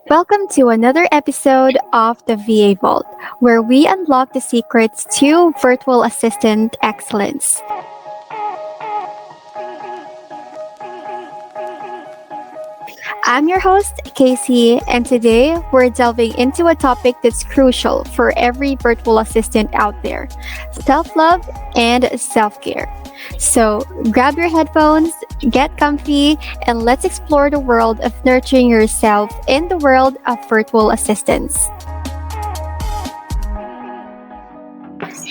Welcome to another episode of the VA Vault, where we unlock the secrets to virtual assistant excellence. I'm your host, Casey, and today we're delving into a topic that's crucial for every virtual assistant out there: self love and self care. So grab your headphones, get comfy, and let's explore the world of nurturing yourself in the world of virtual assistants.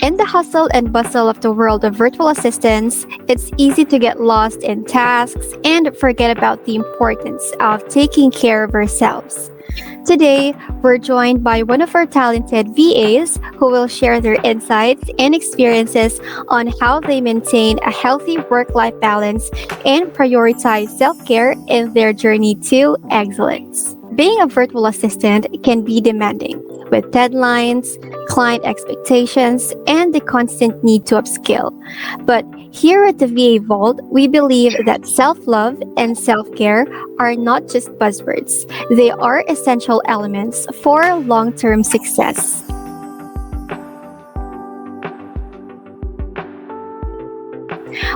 In the hustle and bustle of the world of virtual assistants, it's easy to get lost in tasks and forget about the importance of taking care of ourselves. Today, we're joined by one of our talented VAs who will share their insights and experiences on how they maintain a healthy work life balance and prioritize self care in their journey to excellence. Being a virtual assistant can be demanding, with deadlines, client expectations, and the constant need to upskill. But here at the VA Vault, we believe that self love and self care are not just buzzwords, they are essential elements for long term success.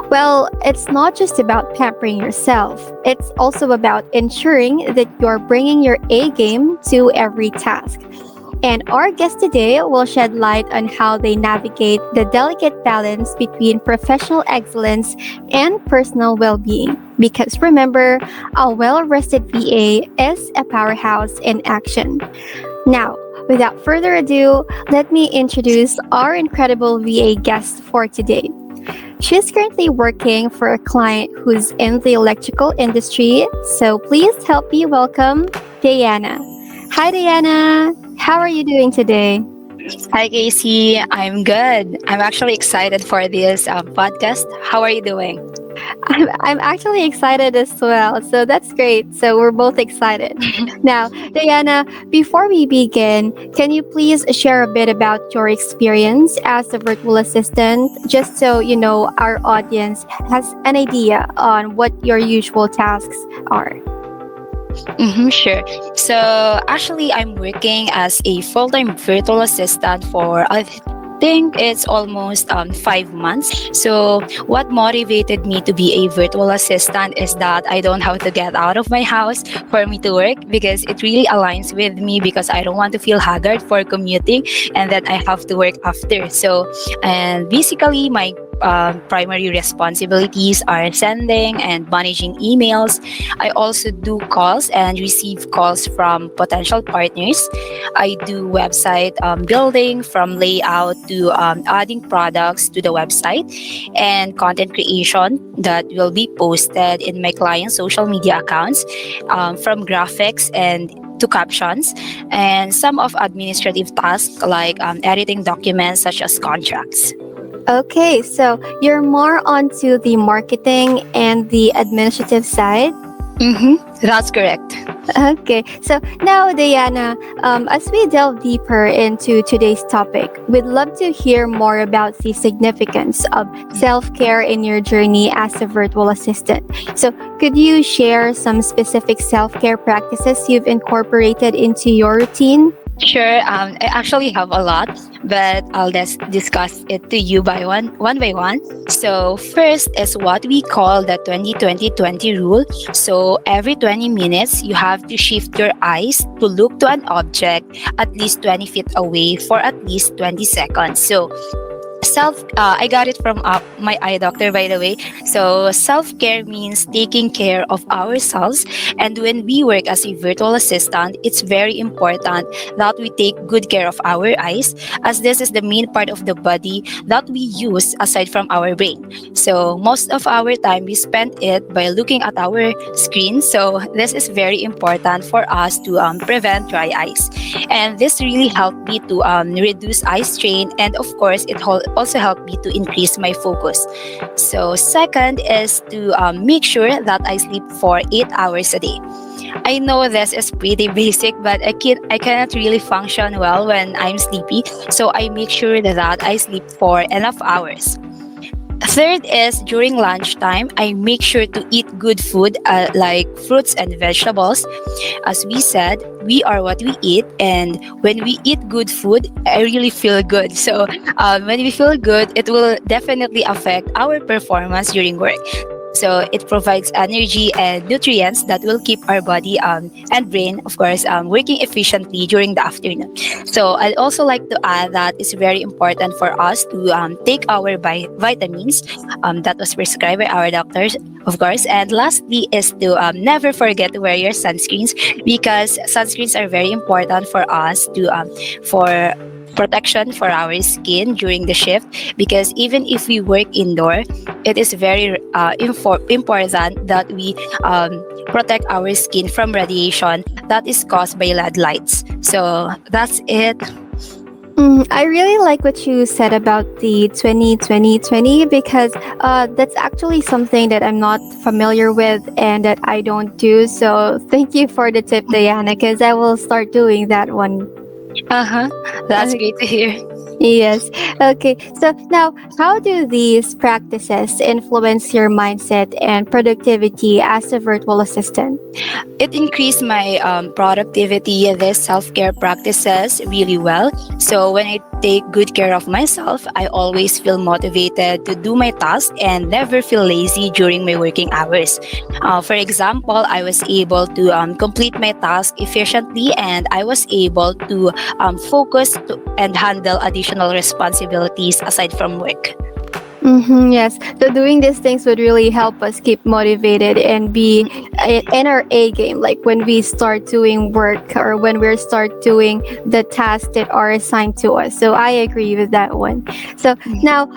Well, it's not just about pampering yourself. It's also about ensuring that you're bringing your A game to every task. And our guest today will shed light on how they navigate the delicate balance between professional excellence and personal well being. Because remember, a well rested VA is a powerhouse in action. Now, without further ado, let me introduce our incredible VA guest for today. She's currently working for a client who's in the electrical industry, so please help me welcome Diana. Hi, Diana. How are you doing today? Hi, Casey. I'm good. I'm actually excited for this podcast. How are you doing? I'm actually excited as well, so that's great. So we're both excited. Now, Diana, before we begin, can you please share a bit about your experience as a virtual assistant, just so our audience has an idea on what your usual tasks are? Sure. So, actually, I'm working as a full time virtual assistant for, I think it's almost 5 months. So, what motivated me to be a virtual assistant is that I don't have to get out of my house for me to work because it really aligns with me because I don't want to feel haggard for commuting and that I have to work after. So, and basically, my primary responsibilities are sending and managing emails. I also do calls and receive calls from potential partners. I do website building from layout to adding products to the website and content creation that will be posted in my client's social media accounts, from graphics and to captions, and some of administrative tasks like editing documents such as contracts. Okay, so you're more onto the marketing and the administrative side. That's correct. Okay, so now, Diana, as we delve deeper into today's topic, we'd love to hear more about the significance of self care in your journey as a virtual assistant. So, could you share some specific self care practices you've incorporated into your routine? Sure. I actually have a lot, but I'll just discuss it to you by one by one. So first is what we call the 20-20-20 rule. So every 20 minutes, you have to shift your eyes to look to an object at least 20 feet away for at least 20 seconds. So I got it from my eye doctor, by the way. So self-care means taking care of ourselves, and when we work as a virtual assistant, it's very important that we take good care of our eyes, as this is the main part of the body that we use aside from our brain. So most of our time we spend it by looking at our screen, so this is very important for us to prevent dry eyes, and this really helped me to reduce eye strain, and of course also helped me to increase my focus. So second is to make sure that I sleep for 8 hours a day. I know this is pretty basic, but I cannot really function well when I'm sleepy, so I make sure that I sleep for enough hours. Third is during lunchtime, I make sure to eat good food like fruits and vegetables. As we said, we are what we eat, and when we eat good food, I really feel good. So, when we feel good, it will definitely affect our performance during work. So it provides energy and nutrients that will keep our body and brain, of course, working efficiently during the afternoon. So I'd also like to add that it's very important for us to take our vitamins that was prescribed by our doctors, of course. And lastly is to never forget to wear your sunscreens, because sunscreens are very important for us to for protection for our skin during the shift, because even if we work indoor, it is very important that we protect our skin from radiation that is caused by LED lights. So that's it. I really like what you said about the 2020 because that's actually something that I'm not familiar with and that I don't do. So thank you for the tip, Diana, because I will start doing that one. Uh-huh. That's great to hear. Yes. Okay. So now, how do these practices influence your mindset and productivity as a virtual assistant? It increased my productivity, these self-care practices really well. So when I take good care of myself, I always feel motivated to do my task and never feel lazy during my working hours. For example, I was able to complete my task efficiently, and I was able to focus and handle additional responsibilities aside from work. Yes. So doing these things would really help us keep motivated and be in our A game. Like when we start doing work or when we start doing the tasks that are assigned to us. So I agree with that one. So now,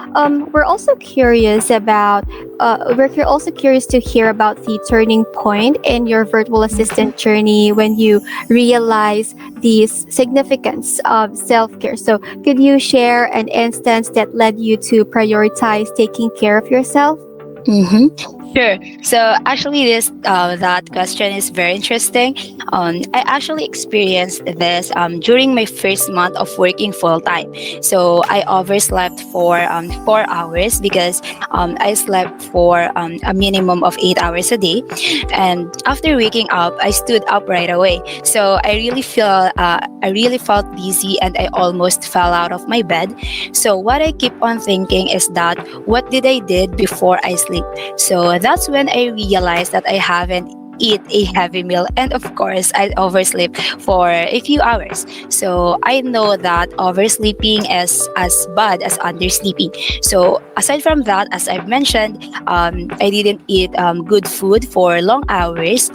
we're also curious about. Also curious to hear about the turning point in your virtual assistant journey when you realize the significance of self care. So, could you share an instance that led you to prioritize taking care of yourself? Sure. So actually, this that question is very interesting. I actually experienced this during my first month of working full time. So I overslept for 4 hours, because I slept for a minimum of 8 hours a day, and after waking up, I stood up right away. So I really felt dizzy, and I almost fell out of my bed. So what I keep on thinking is that what did I did before I sleep? So that's when I realized that I haven't eat a heavy meal, and of course I oversleep for a few hours. So I know that oversleeping is as bad as undersleeping. So aside from that, as I've mentioned, I didn't eat good food for long hours.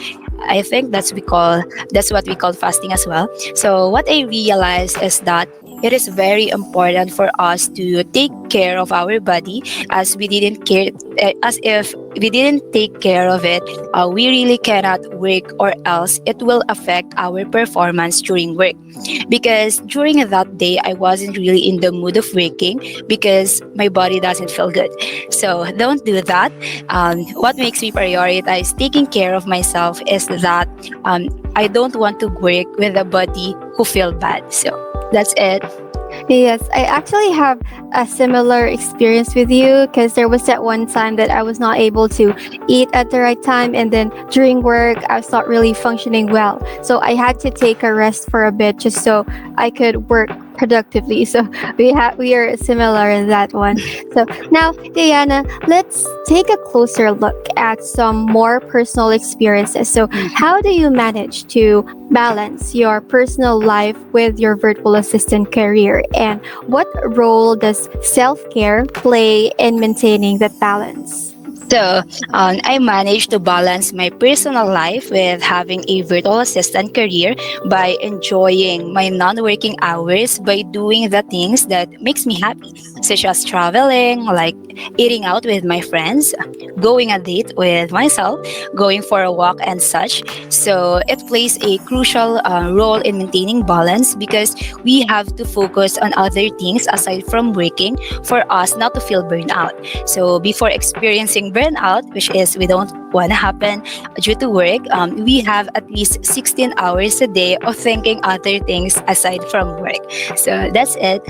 I think that's what we call fasting as well. So what I realized is that it is very important for us to take care of our body, as we didn't care as if we didn't take care of it, we really cannot work, or else it will affect our performance during work. Because during that day, I wasn't really in the mood of working because my body doesn't feel good. So don't do that. What makes me prioritize taking care of myself is that I don't want to work with a body who feel bad. So that's it. Yes, I actually have a similar experience with you because there was that one time that I was not able to eat at the right time, and then during work, I was not really functioning well. So I had to take a rest for a bit just so I could work productively. So we are similar in that one. So now, Diana, let's take a closer look at some more personal experiences. So how do you manage to balance your personal life with your virtual assistant career, and what role does self-care play in maintaining that balance? So I managed to balance my personal life with having a virtual assistant career by enjoying my non-working hours by doing the things that makes me happy, such as traveling, like eating out with my friends, going a date with myself, going for a walk and such. So it plays a crucial role in maintaining balance, because we have to focus on other things aside from working for us not to feel burned out. So before experiencing burnout, which is we don't want to happen due to work, we have at least 16 hours a day of thinking other things aside from work. So that's it.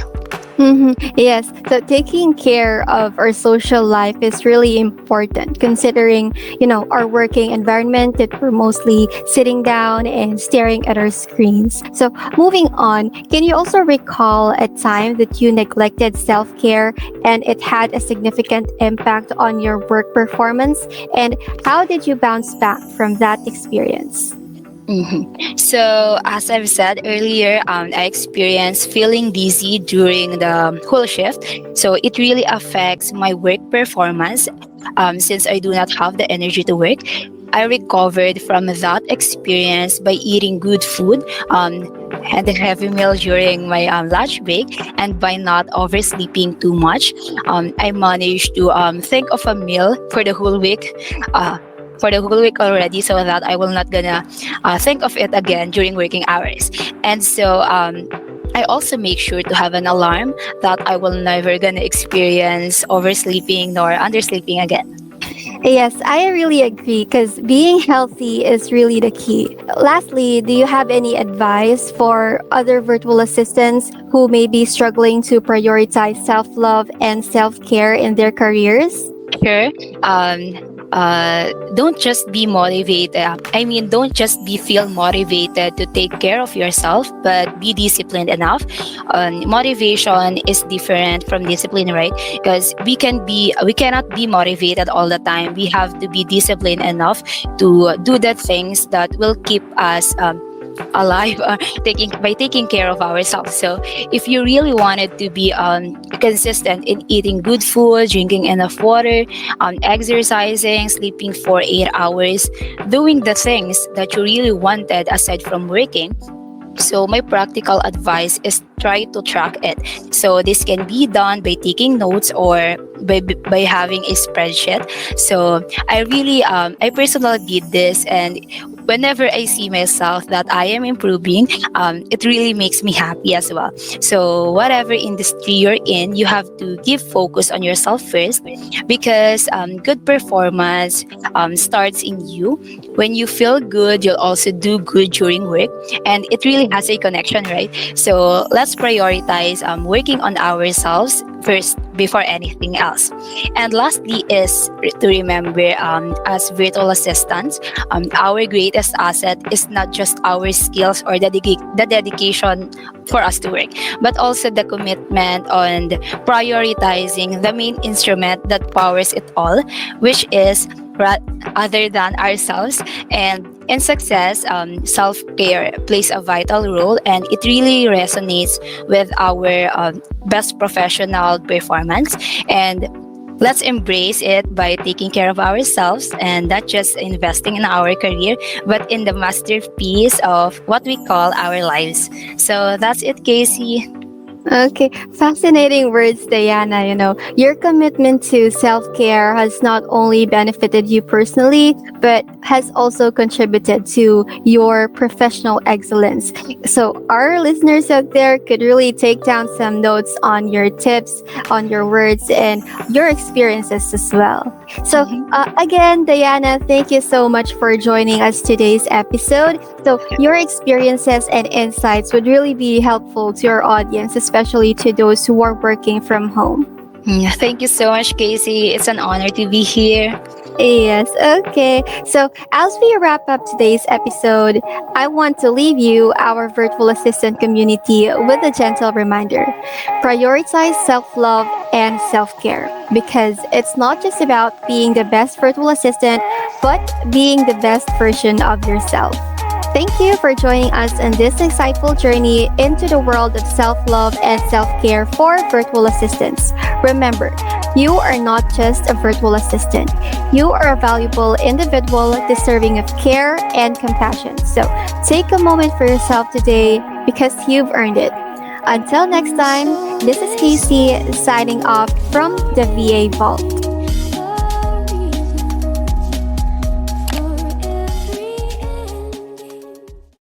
Yes. So taking care of our social life is really important considering, our working environment that we're mostly sitting down and staring at our screens. So moving on, can you also recall a time that you neglected self-care and it had a significant impact on your work performance? And how did you bounce back from that experience? So, as I've said earlier, I experienced feeling dizzy during the whole shift. So, it really affects my work performance since I do not have the energy to work. I recovered from that experience by eating good food, had a heavy meal during my lunch break, and by not oversleeping too much. I managed to think of a meal for the whole week. For the whole week already, so that I will not gonna think of it again during working hours. And so I also make sure to have an alarm that I will never gonna experience oversleeping nor undersleeping again. Yes, I really agree because being healthy is really the key. Lastly, do you have any advice for other virtual assistants who may be struggling to prioritize self love and self care in their careers? Sure. Don't just be motivated. Don't just be feel motivated to take care of yourself, but be disciplined enough. Motivation is different from discipline, right? Because we cannot be motivated all the time. We have to be disciplined enough to do the things that will keep us alive taking care of ourselves. So if you really wanted to be consistent in eating good food, drinking enough water, exercising, sleeping for 8 hours, doing the things that you really wanted aside from working, so my practical advice is try to track it. So this can be done by taking notes or by having a spreadsheet. So I personally did this, and whenever I see myself that I am improving, it really makes me happy as well. So whatever industry you're in, you have to give focus on yourself first, because good performance starts in you. When you feel good, you'll also do good during work, and it really has a connection, right? So let's prioritize working on ourselves first before anything else. And lastly is to remember, as virtual assistants, our greatest asset is not just our skills or the dedication for us to work, but also the commitment on prioritizing the main instrument that powers it all, which is other than ourselves. And in success, self-care plays a vital role, and it really resonates with our best professional performance. And let's embrace it by taking care of ourselves, and not just investing in our career, but in the masterpiece of what we call our lives. So that's it, Casey. Okay, fascinating words, Diana. Your commitment to self care has not only benefited you personally, but has also contributed to your professional excellence. So, our listeners out there could really take down some notes on your tips, on your words, and your experiences as well. So, again, Diana, thank you so much for joining us today's episode. So, your experiences and insights would really be helpful to our audience, especially to those who are working from home. Thank you so much, Casey. It's an honor to be here. Yes, okay. So, as we wrap up today's episode, I want to leave you, our virtual assistant community, with a gentle reminder. Prioritize self love and self care, because it's not just about being the best virtual assistant, but being the best version of yourself. Thank you for joining us on this insightful journey into the world of self love and self care for virtual assistants. Remember, you are not just a virtual assistant, you are a valuable individual deserving of care and compassion. So take a moment for yourself today, because you've earned it. Until next time, this is Casey signing off from the VA Vault.